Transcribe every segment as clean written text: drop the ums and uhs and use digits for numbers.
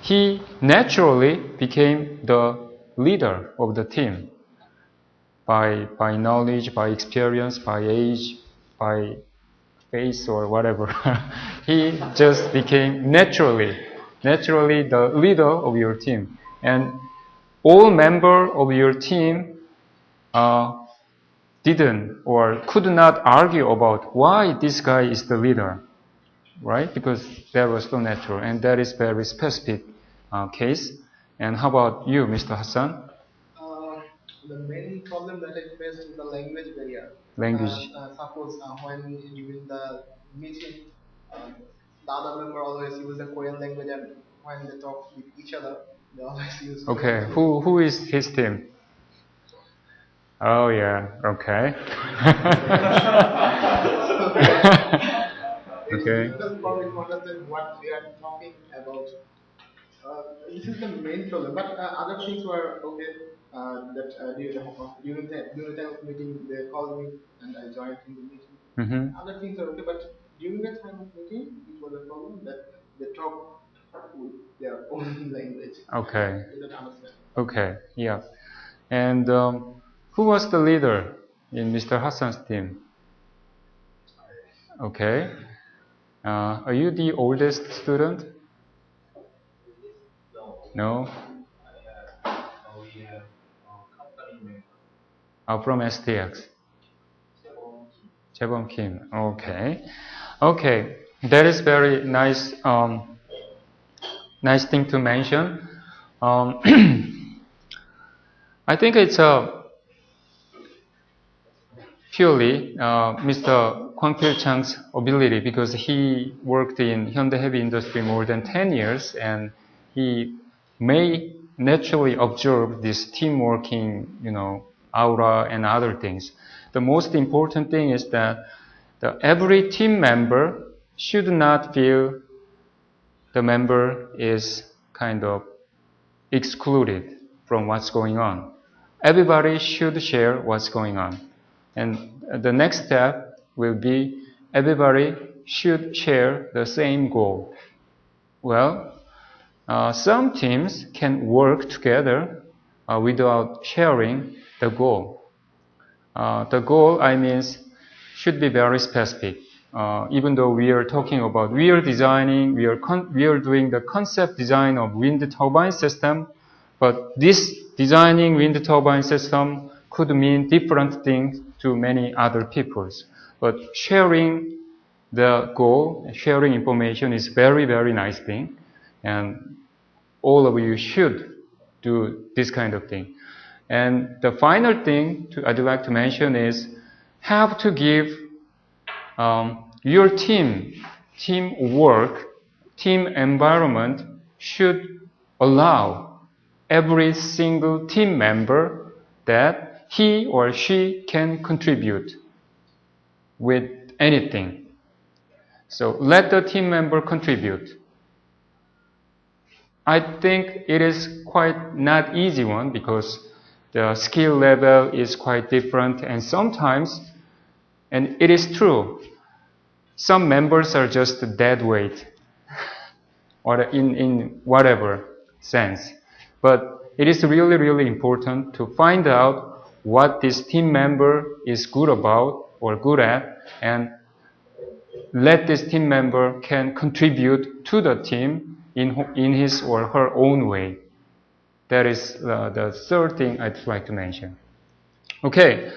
he naturally became the leader of the team by knowledge, by experience, by age, by face or whatever. He just became naturally the leader of your team. And all members of your team didn't or could not argue about why this guy is the leader, right? Because that was so natural, and that is very specific case. And how about you, Mr. Hassan? The main problem that I faced is the language barrier. Language. Suppose when during the meeting, the other member always use the Korean language, and when they talk with each other, they always use Korean Okay, language. who is his team? Oh yeah, okay. It's Okay. difficult for me to understand what they are talking about. This is the main problem. But other things were okay. During the time of meeting, they called me and I joined in the meeting. Mm-hmm. Other things are okay, but during the time of meeting, it was a problem that they talk with their own language. Okay. I didn't understand. Okay. Yeah. And who was the leader in Mr. Hassan's team? Okay. Are you the oldest student? No. From STX. Jebom Kim. Okay. Okay. That is very nice. Nice thing to mention. I think it's purely Mr. Kwang Pil Chang's ability, because he worked in Hyundai Heavy Industry more than 10 years, and he may naturally observe this team working, aura and other things. The most important thing is that every team member should not feel the member is kind of excluded from what's going on. Everybody should share what's going on. And the next step will be everybody should share the same goal. Well, some teams can work together without sharing the goal. The goal, should be very specific. Even though we are talking about, we are doing the concept design of wind turbine system, but this designing wind turbine system could mean different things to many other peoples. But sharing the goal, sharing information is very, very nice thing, and all of you should do this kind of thing. And the final thing I'd like to mention is have to give your teamwork, team environment should allow every single team member that he or she can contribute with anything. So let the team member contribute. I think it is quite not easy one, because the skill level is quite different, and sometimes, and it is true, some members are just dead weight, or in whatever sense. But it is really, really important to find out what this team member is good about or good at, and let this team member can contribute to the team in his or her own way. That is the third thing I'd like to mention. Okay.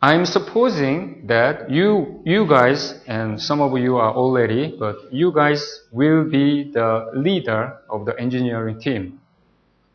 I'm supposing that you guys, and some of you are already, but you guys will be the leader of the engineering team.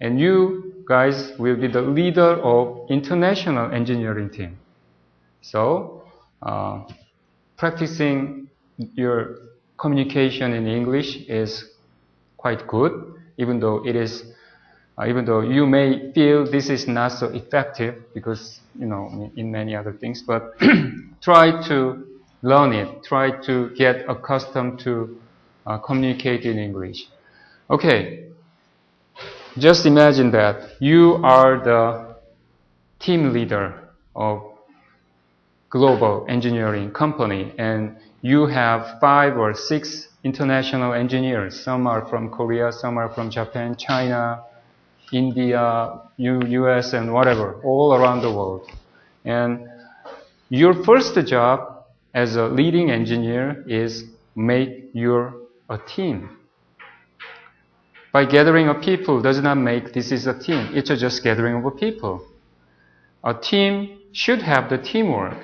And you guys will be the leader of international engineering team. So, practicing your communication in English is quite good, even though you may feel this is not so effective because, in many other things, but try to learn it, try to get accustomed to communicate in English. Okay, just imagine that you are the team leader of global engineering company, and you have 5 or 6 international engineers. Some are from Korea, some are from Japan, China, India, US, and whatever, all around the world. And your first job as a leading engineer is make a team. By gathering of people does not make this is a team. It's just gathering of people. A team should have the teamwork,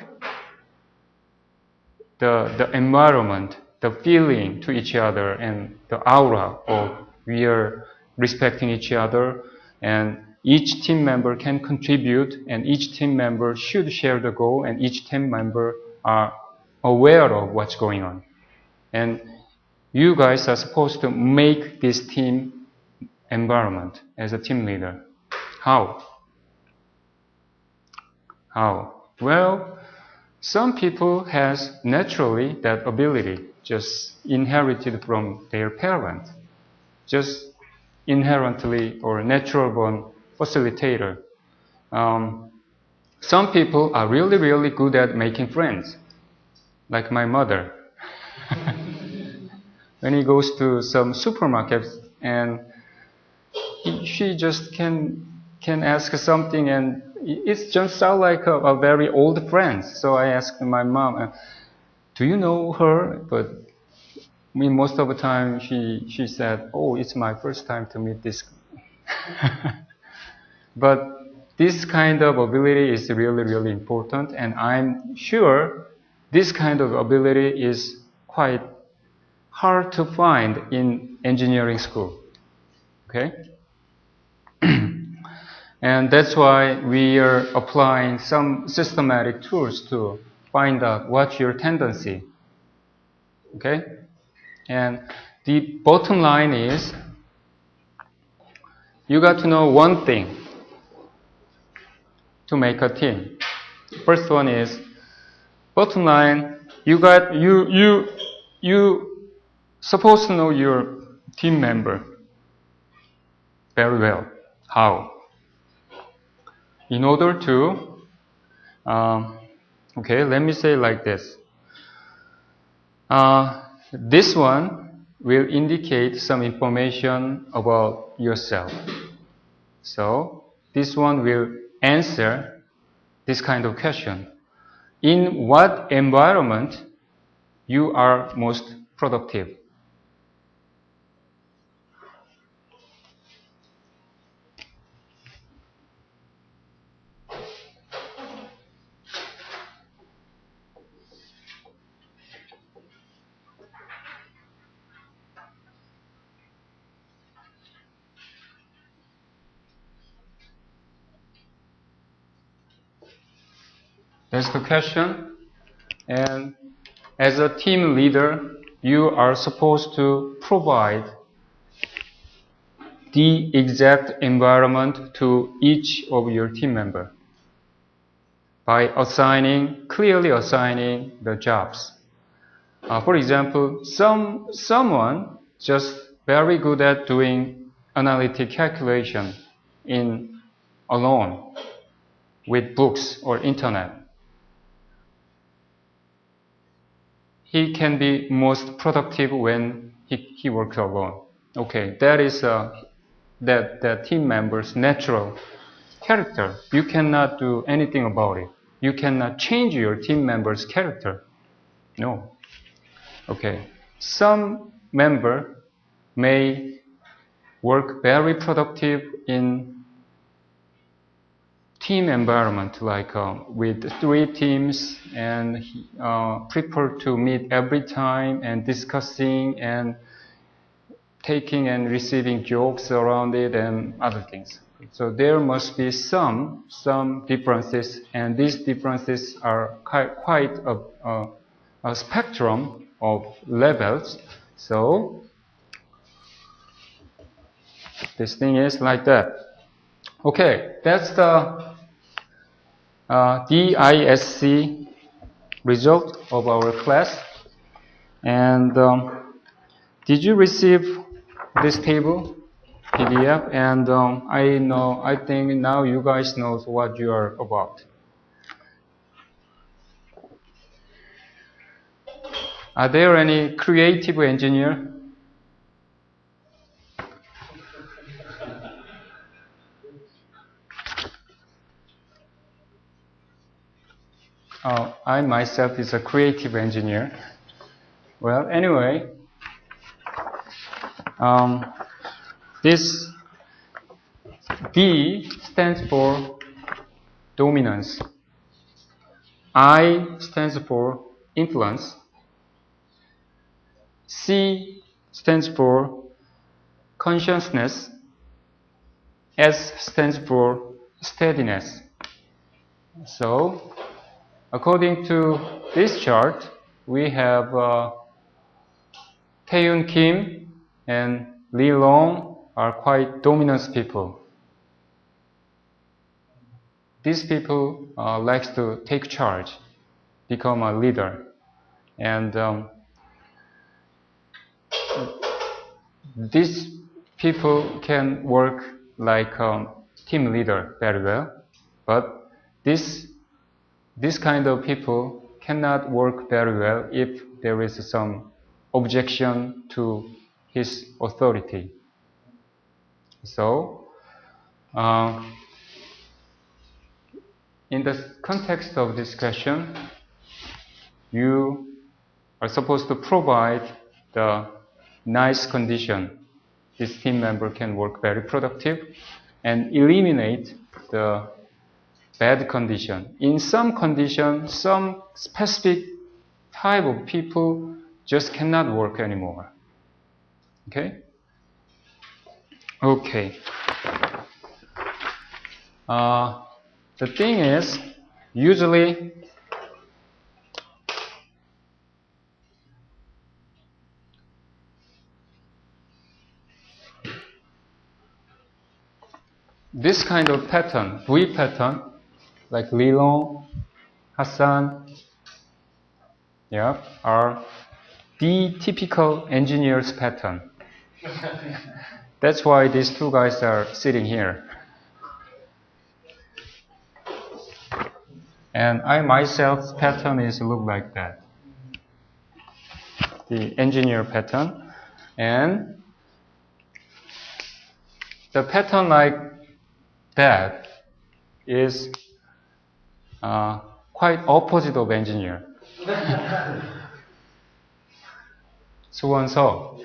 the environment, the feeling to each other, and the aura of we are respecting each other, and each team member can contribute, and each team member should share the goal, and each team member are aware of what's going on. And you guys are supposed to make this team environment as a team leader. How? How? Well, some people has naturally that ability, just inherited from their parents, just inherently or natural born facilitator. Some people are really, really good at making friends, like my mother. When he goes to some supermarkets and she just can ask something and it just sounds like a very old friend. So I asked my mom, do you know her? But most of the time she said, oh, it's my first time to meet this. But this kind of ability is really, really important, and I'm sure this kind of ability is quite hard to find in engineering school. Okay? And that's why we are applying some systematic tools to find out what's your tendency. Okay? And the bottom line is, you got to know one thing to make a team. First one is, bottom line, you supposed to know your team member very well. How? In order to, okay, let me say like this. This one will indicate some information about yourself. So this one will answer this kind of question. In what environment you are most productive? That's the question. And as a team leader, you are supposed to provide the exact environment to each of your team member by clearly assigning the jobs. For example, someone just very good at doing analytic calculation alone with books or internet. He can be most productive when he works alone. Okay, that is that team member's natural character. You cannot do anything about it. You cannot change your team member's character. No. Okay. Some member may work very productive in team environment, like with 3 teams, and prefer to meet every time and discussing and taking and receiving jokes around it and other things. So there must be some differences, and these differences are quite a spectrum of levels. So this thing is like that. Okay, that's the DISC result of our class. And did you receive this table, PDF? And I think now you guys know what you are about. Are there any creative engineer? I myself is a creative engineer. Well, anyway, this D stands for dominance. I stands for influence. C stands for consciousness. S stands for steadiness. So, according to this chart, we have Taeyoon Kim and Lee Long are quite dominant people. These people likes to take charge, become a leader, and these people can work like team leader very well, but this kind of people cannot work very well if there is some objection to his authority. So, in the context of this question, you are supposed to provide the nice condition. This team member can work very productive and eliminate the bad condition. In some condition, some specific type of people just cannot work anymore. Okay? Okay. The thing is, usually this kind of pattern, V pattern, like Lilong, Hassan, yeah, are the typical engineer's pattern. That's why these two guys are sitting here. And I myself pattern is look like that. The engineer pattern. And the pattern like that is quite opposite of engineer. So.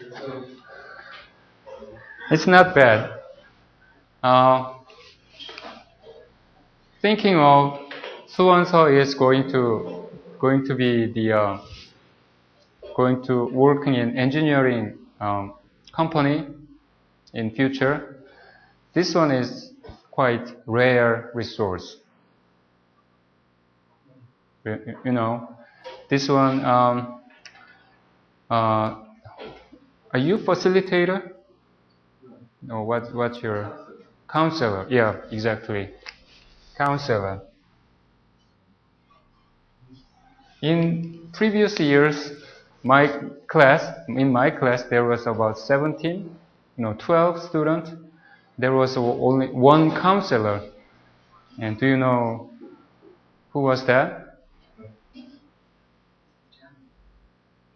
It's not bad. Thinking of so is going to be the going to work in engineering company in future. This one is quite rare resource. You know, this one. Are you facilitator? No, what's your counselor? Yeah, exactly. Counselor. In previous years, in my class, there was about 12 students. There was only one counselor. And do you know who was that?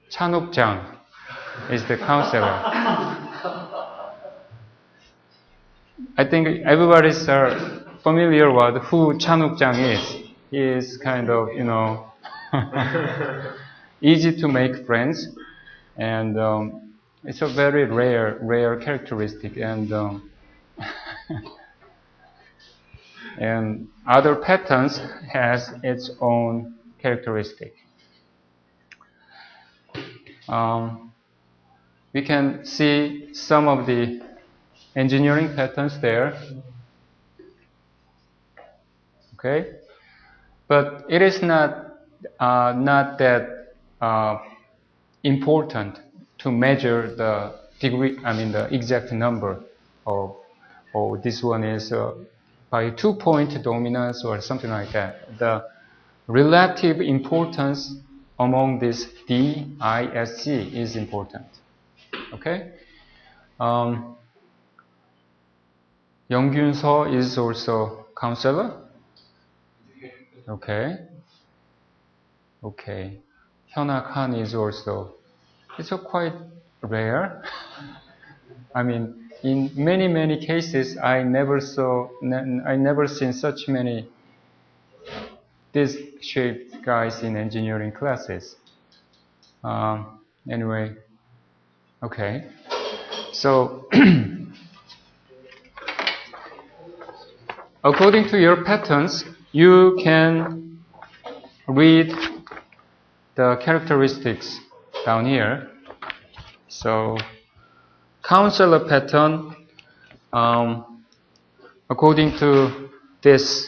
Chanuk-jang is the counselor. I think everybody's familiar with who Chanuk-jang is. He is kind of, easy to make friends, and it's a very rare characteristic, and and other patterns has its own characteristic. We can see some of the engineering patterns there. Okay, but it is not that important to measure the degree. I mean the exact number of, this one is by 2-point dominance or something like that. The relative importance among this D, I, S, C is important. Okay. Young-Gyun-seo is also counselor. Okay. Hyuna Khan is also, it's a quite rare. I mean, in many cases, I never seen such many disc-shaped guys in engineering classes. Anyway, okay. So, according to your patterns, you can read the characteristics down here. So, counselor pattern, according to this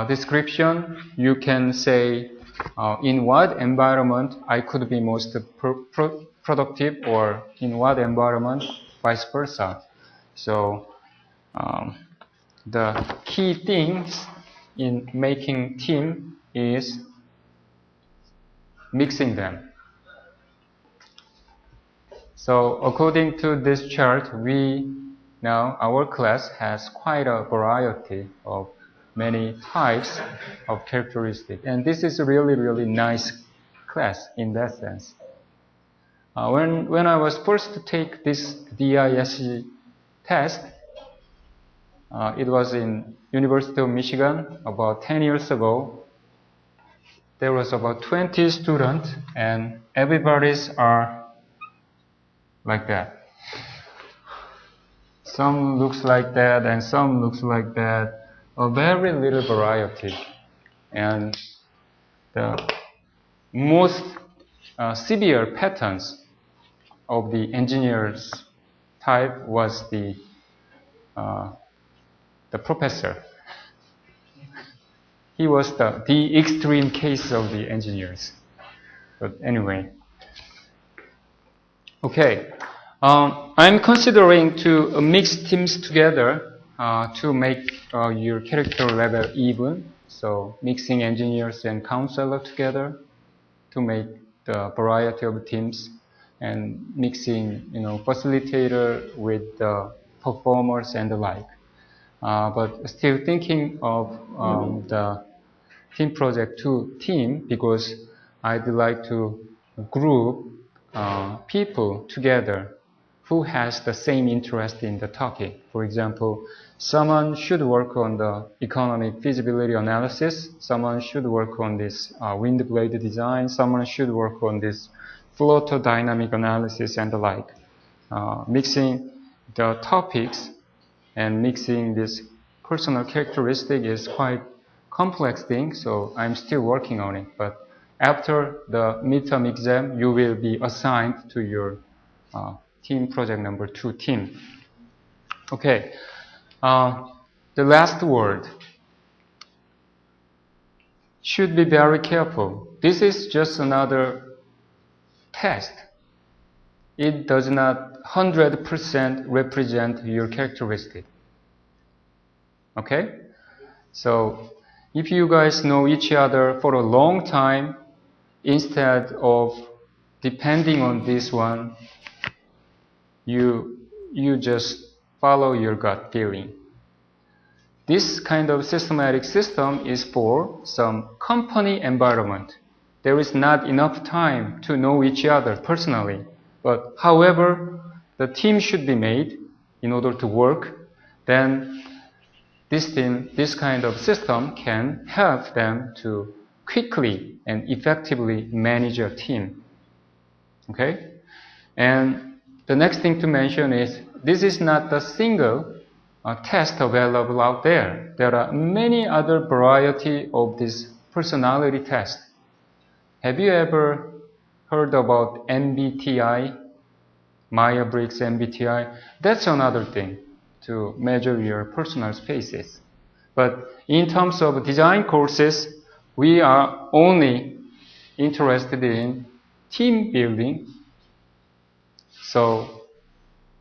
description, you can say in what environment I could be most productive, or in what environment vice versa. So the key things in making team is mixing them. So according to this chart, our class has quite a variety of many types of characteristics, and this is a really nice class in that sense. When I was forced to take this DISC test, it was in University of Michigan about 10 years ago. There was about 20 students, and everybody's are like that. Some looks like that, and some looks like that. A very little variety. And the most severe patterns of the engineers type was the professor. He was the extreme case of the engineers. But anyway. Okay. I'm considering to mix teams together to make your character level even. So mixing engineers and counselor together to make the variety of teams, and mixing, facilitator with the performers and the like. But still thinking of the team project to team, because I'd like to group people together who has the same interest in the topic. For example, someone should work on the economic feasibility analysis, someone should work on this wind blade design, someone should work on this photodynamic analysis and the like. Mixing the topics and mixing this personal characteristic is quite complex thing, so I'm still working on it. But after the midterm exam, you will be assigned to your team project number 2 team. Okay, the last word. Should be very careful. This is just another test. It does not 100% represent your characteristic. Okay? So, if you guys know each other for a long time, instead of depending on this one, you just follow your gut feeling. This kind of systematic system is for some company environment. There is not enough time to know each other personally. But however, the team should be made in order to work. Then this kind of system can help them to quickly and effectively manage a team. Okay? And the next thing to mention is this is not the single test available out there. There are many other variety of this personality test. Have you ever heard about MBTI? Myers-Briggs MBTI? That's another thing to measure your personal spaces. But in terms of design courses, we are only interested in team building. So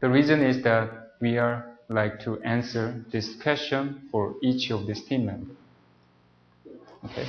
the reason is that we are like to answer this question for each of these team members. Okay.